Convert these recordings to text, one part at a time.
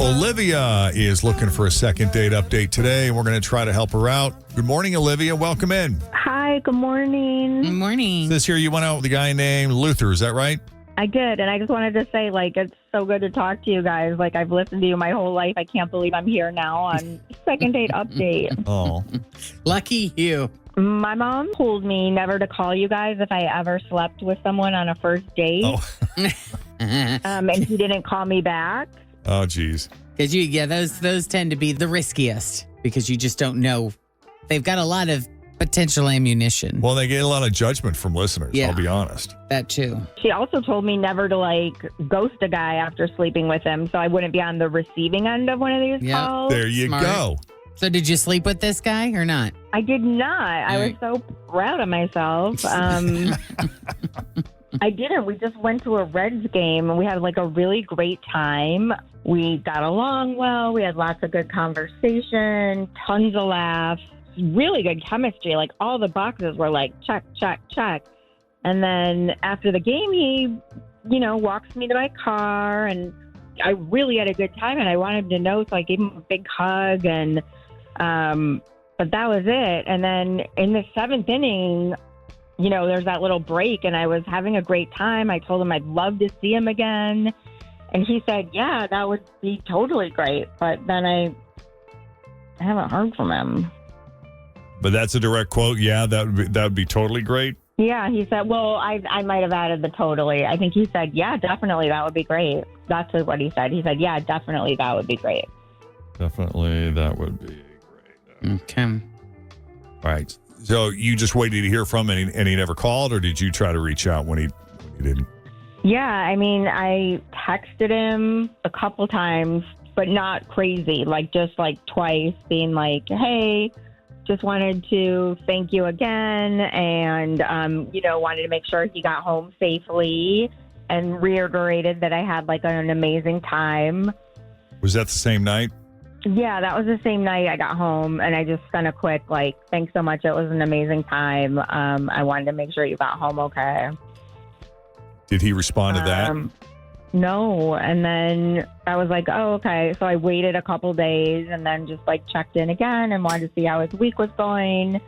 Olivia is looking for a second date update today, and we're going to try to help her out. Good morning, Olivia. Welcome in. Hi, good morning. Good morning. This here, you went out with a guy named Luther. Is that right? I did, and I just wanted to say, it's so good to talk to you guys. I've listened to you my whole life. I can't believe I'm here now on second date update. Oh. Lucky you. My mom told me never to call you guys if I ever slept with someone on a first date. Oh, And he didn't call me back. oh, geez. Because those tend to be the riskiest because you just don't know. They've got a lot of potential ammunition. Well, they get a lot of judgment from listeners, Yeah. I'll be honest. That too. She also told me never to ghost a guy after sleeping with him, so I wouldn't be on the receiving end of one of these Yep. calls. There you Smart. go. So did you sleep with this guy or not? I did not. I was Right. so proud of myself. I didn't. We just went to a Reds game and we had a really great time. We got along well. We had lots of good conversation, tons of laughs, really good chemistry. All the boxes were check, check, check. And then after the game, he, walks me to my car and I really had a good time and I wanted him to know. So I gave him a big hug and, but that was it. And then in the seventh inning, there's that little break and I was having a great time. I told him I'd love to see him again. And he said, yeah, that would be totally great. But then I haven't heard from him. But that's a direct quote. Yeah, that would be totally great. Yeah, he said, well, I might have added the totally. I think he said, yeah, definitely, that would be great. That's what he said. He said, yeah, definitely, that would be great. Definitely, that would be great. Okay. All right. So you just waited to hear from him and he never called, or did you try to reach out when he didn't? Yeah, I texted him a couple times, but not crazy, just twice, being hey, just wanted to thank you again and, wanted to make sure he got home safely and reiterated that I had an amazing time. Was that the same night? Yeah, that was the same night I got home and I just sent a quick, thanks so much. It was an amazing time. I wanted to make sure you got home okay. Did he respond to that? No. And then I was oh, okay. So I waited a couple days and then just checked in again and wanted to see how his week was going.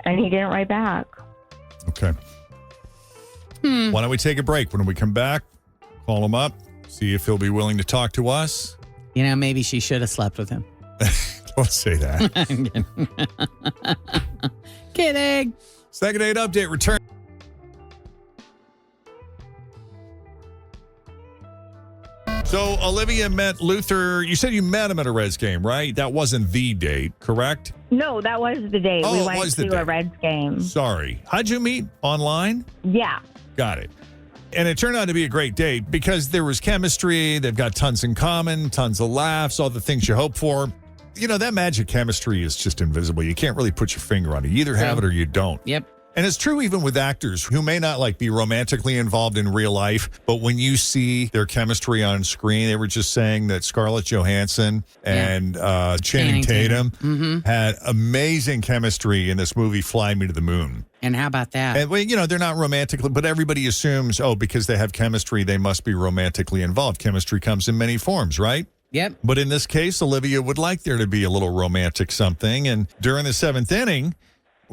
And he didn't write back. Okay. Why don't we take a break? When we come back, call him up, see if he'll be willing to talk to us. Maybe she should have slept with him. Don't say that. I'm kidding. Kidding. Second date update return. So Olivia met Luther. You said you met him at a Reds game, right? That wasn't the date, correct? No, that was the day. Oh, we it went was the to day. a Reds game. Sorry. How'd you meet? Online? Yeah. Got it. And it turned out to be a great date because there was chemistry. They've got tons in common, tons of laughs, all the things you hope for. That magic chemistry is just invisible. You can't really put your finger on it. You either have it or you don't. Yep. And it's true even with actors who may not be romantically involved in real life, but when you see their chemistry on screen, they were just saying that Scarlett Johansson and Channing Tatum had amazing chemistry in this movie, Fly Me to the Moon. And how about that? And, they're not romantically, but everybody assumes, because they have chemistry, they must be romantically involved. Chemistry comes in many forms, right? Yep. But in this case, Olivia would like there to be a little romantic something. And during the seventh inning,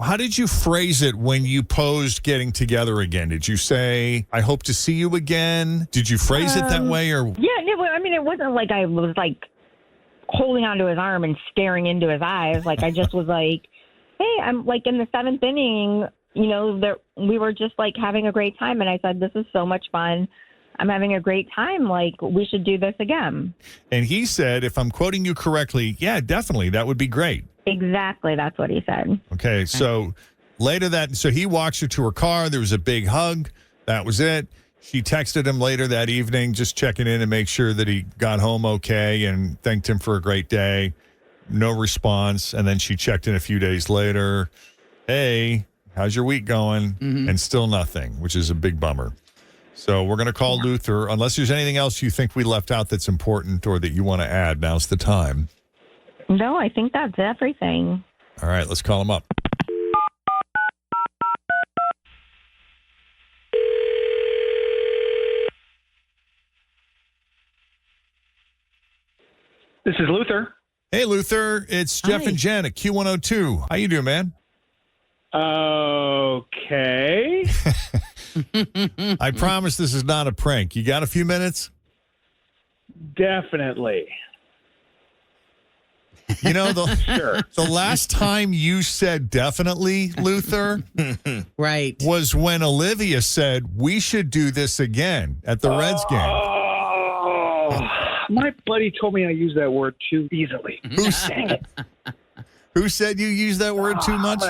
how did you phrase it when you posed getting together again? Did you say, I hope to see you again? Did you phrase it that way? Or Yeah, it wasn't like I was holding onto his arm and staring into his eyes. I just was hey, I'm in the seventh inning, we were just having a great time. And I said, this is so much fun. I'm having a great time. We should do this again. And he said, if I'm quoting you correctly, yeah, definitely. That would be great. Exactly. That's what he said. Okay. So later so he walks her to her car. There was a big hug. That was it. She texted him later that evening, just checking in and make sure that he got home okay and thanked him for a great day. No response. And then she checked in a few days later. Hey, how's your week going? And still nothing, which is a big bummer. So we're going to call Luther. Unless there's anything else you think we left out that's important or that you want to add, now's the time. No, I think that's everything. All right, let's call him up. This is Luther. Hey, Luther. It's Jeff Hi. and Jenn at Q102. How you doing, man? Okay. I promise this is not a prank. You got a few minutes? Definitely. You know, Sure. the last time you said definitely, Luther, Right. was when Olivia said we should do this again at the Reds game. Oh, my buddy told me I use that word too easily. Dang it. Who said you use that word too much?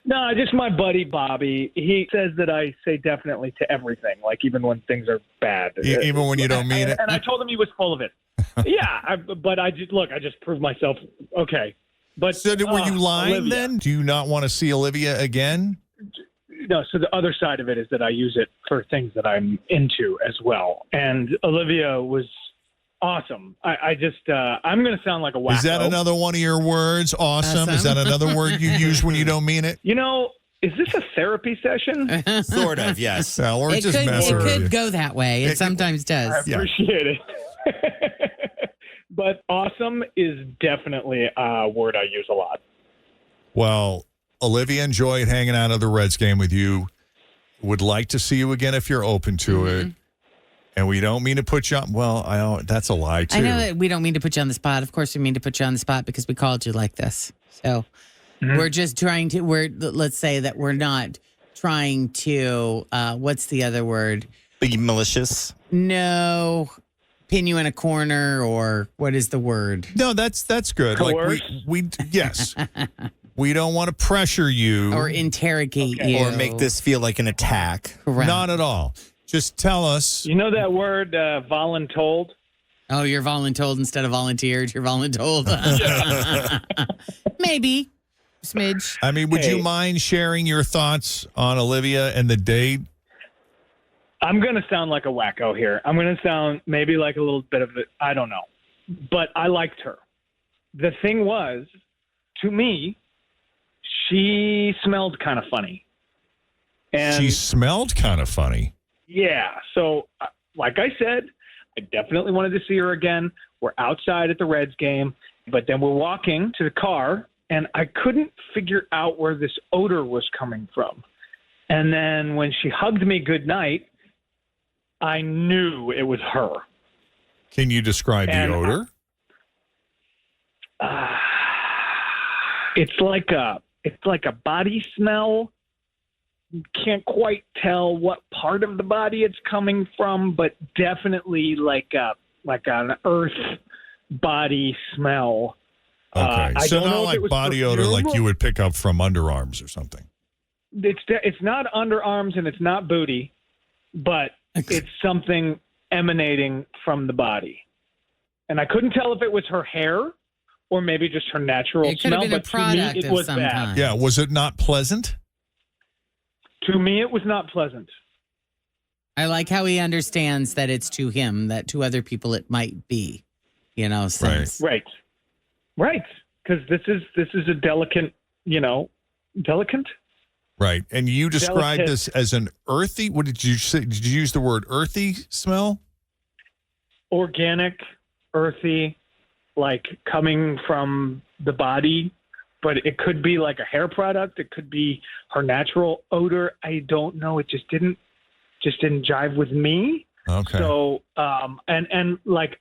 No, just my buddy Bobby. He says that I say definitely to everything, like even when things are bad. Even when you don't mean it? And I told him he was full of it. Yeah, but I just proved myself okay. But So were you lying Olivia. then? Do you not want to see Olivia again? No, so the other side of it is that I use it for things that I'm into as well. And Olivia was awesome. I'm going to sound like a wacko. Is that another one of your words? Awesome. Is that another word you use when you don't mean it? You know, is this a therapy session? Sort of, yes. No, we're It just could, messing with you. could go that way. It sometimes I does. Yeah. appreciate it. But awesome is definitely a word I use a lot. Well, Olivia enjoyed hanging out at the Reds game with you. Would like to see you again if you're open to it. And we don't mean to put you on. Well, I don't, that's a lie, too. I know that we don't mean to put you on the spot. Of course, we mean to put you on the spot because we called you like this. So we're just trying to, let's say that we're not trying to, what's the other word? Be malicious. No, pin you in a corner, or what is the word? No, that's good. Coerce? Like we yes. We don't want to pressure you. Or interrogate Okay. you. Or make this feel like an attack. Correct. Not at all. Just tell us. You know that word, voluntold? Oh, you're voluntold instead of volunteered. You're voluntold. Maybe. Smidge. I mean, would you Hey. mind sharing your thoughts on Olivia and the date? I'm going to sound like a wacko here. I'm going to sound maybe like a little bit of it. I don't know. But I liked her. The thing was, to me, she smelled kind of funny. And She smelled kind of funny. yeah, so like I said, I definitely wanted to see her again. We're outside at the Reds game, but then we're walking to the car, and I couldn't figure out where this odor was coming from. And then when she hugged me goodnight, I knew it was her. Can you describe And the odor? It's like a body smell. Can't quite tell what part of the body it's coming from, but definitely like an earth body smell. Okay. I So don't know not if like it was body odor like perfume. you would pick up from underarms or something. It's not underarms and it's not booty, but it's something emanating from the body. And I couldn't tell if it was her hair or maybe just her natural It could have smell. been a But to me, product it of was some bad. kind. Yeah. Was it not pleasant? To me, it was not pleasant. I like how he understands that it's to him, that to other people it might be. You know, sense. Right. Because this is a delicate. Right. And you described Delicate. this as an earthy. What did you say? Did you use the word earthy smell? Organic, earthy, like coming from the body, but it could be like a hair product. It could be her natural odor. I don't know. It just didn't jive with me. Okay. So, and like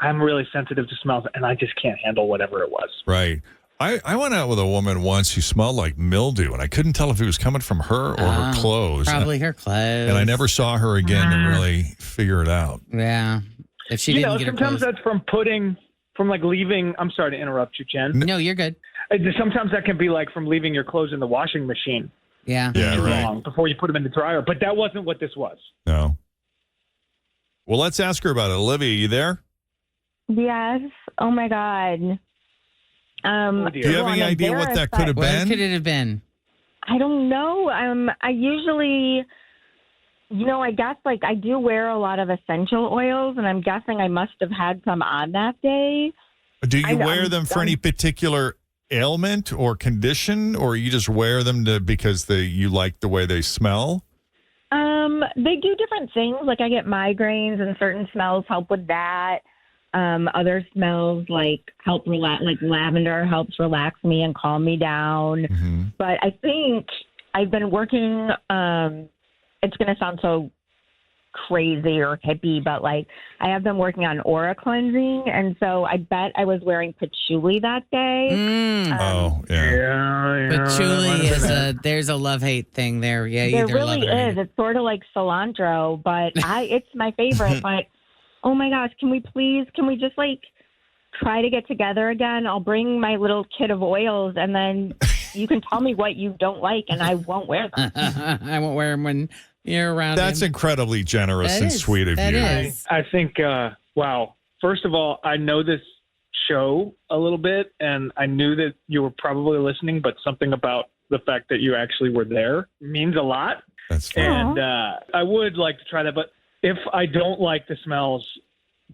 I'm really sensitive to smells, and I just can't handle whatever it was. Right. I went out with a woman once who smelled like mildew, and I couldn't tell if it was coming from her or her clothes. Probably her clothes. And I never saw her again to really figure it out. Yeah. If she didn't get her sometimes clothes. that's from like leaving. I'm sorry to interrupt you, Jen. No, you're good. Sometimes that can be like from leaving your clothes in the washing machine Yeah. Yeah, too right. long before you put them in the dryer. But that wasn't what this was. No. Well, let's ask her about it. Olivia, you there? Yes. Oh my God. Oh, dear. Do you have well, any I'm idea what that embarrassed, could have What been? could it have been? I don't know. I usually, I guess like I do wear a lot of essential oils, and I'm guessing I must have had some on that day. Do you I know, wear I'm- them for any particular ailment or condition, or you just wear them because you like the way they smell? They do different things. Like I get migraines, and certain smells help with that. Other smells like help relax, like lavender helps relax me and calm me down. Mm-hmm. But I think I've been working. It's going to sound so crazy or hippie, but like I have been working on aura cleansing, and so I bet I was wearing patchouli that day. Oh, yeah. Yeah. Patchouli there's a love-hate thing there. Yeah, There either really love it or hate is. it. It's sort of like cilantro, but it's my favorite. But oh my gosh, can we just like try to get together again? I'll bring my little kit of oils, and then you can tell me what you don't like, and I won't wear them. I won't wear them when you're around. That's him. incredibly generous That and is. sweet of That you. is. I think, wow. First of all, I know this show a little bit, and I knew that you were probably listening, but something about the fact that you actually were there means a lot. That's fine. And I would like to try that, but if I don't like the smells,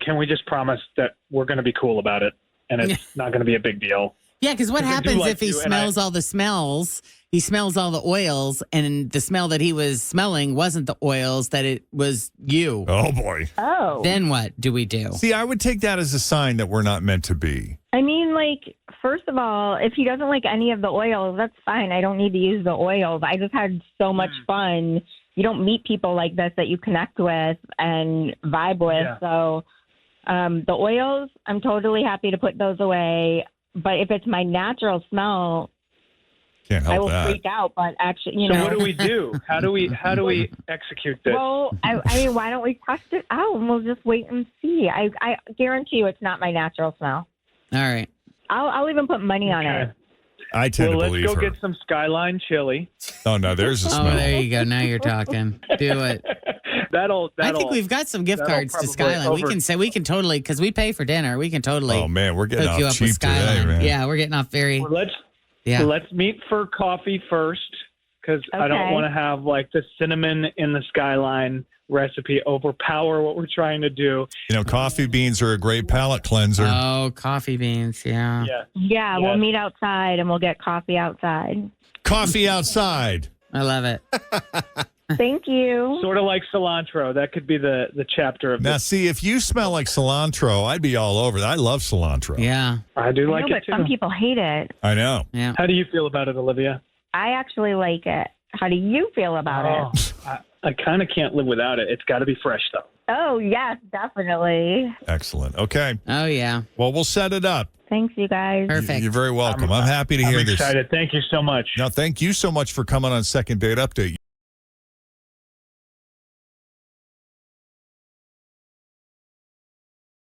can we just promise that we're going to be cool about it, and it's not going to be a big deal? Yeah, because what 'Cause I do happens like if he you, and smells all the smells? He smells all the oils, and the smell that he was smelling wasn't the oils, that it was you. Oh, boy. Oh, Then what do we do? See, I would take that as a sign that we're not meant to be. I mean, like, first of all, if he doesn't like any of the oils, that's fine. I don't need to use the oils. I just had so much fun. You don't meet people like this that you connect with and vibe with. Yeah. So the oils, I'm totally happy to put those away. But if it's my natural smell, Can't I help will that. freak out. But actually, you So know. what do we do? How do we execute this? Well, I mean, why don't we test it out and we'll just wait and see? I guarantee you it's not my natural smell. All right. I'll even put money on it. I tend to Let's believe go her. get some Skyline chili. Oh, no, there's a Oh, smell. there you go. Now you're talking. Do it. That'll. I think we've got some gift that'll cards to probably Skyline. We can totally, because we pay for dinner. We can totally Oh, man, we're getting hook you off up with cheap today, Skyline. man. Yeah, we're getting off very. Well, Yeah. let's meet for coffee first, because I don't Okay. want to have like the cinnamon in the Skyline recipe overpower what we're trying to do. You know, coffee beans are a great palate cleanser. Oh, coffee beans. Yeah. Yeah. Yeah, we'll Yes. meet outside and we'll get coffee outside. Coffee outside. I love it. Thank you. Sort of like cilantro. That could be the chapter of Now, this. see, if you smell like cilantro, I'd be all over that. I love cilantro. Yeah. I do I like know, it but some too. people hate it. I know. Yeah. How do you feel about it, Olivia? I actually like it. How do you feel about it? I kind of can't live without it. It's got to be fresh, though. Oh, yes, definitely. Excellent. Okay. Oh, yeah. Well, we'll set it up. Thanks, you guys. Perfect. You're very welcome. I'm happy to hear I'm this. excited. Thank you so much. Now, thank you so much for coming on Second Date Update.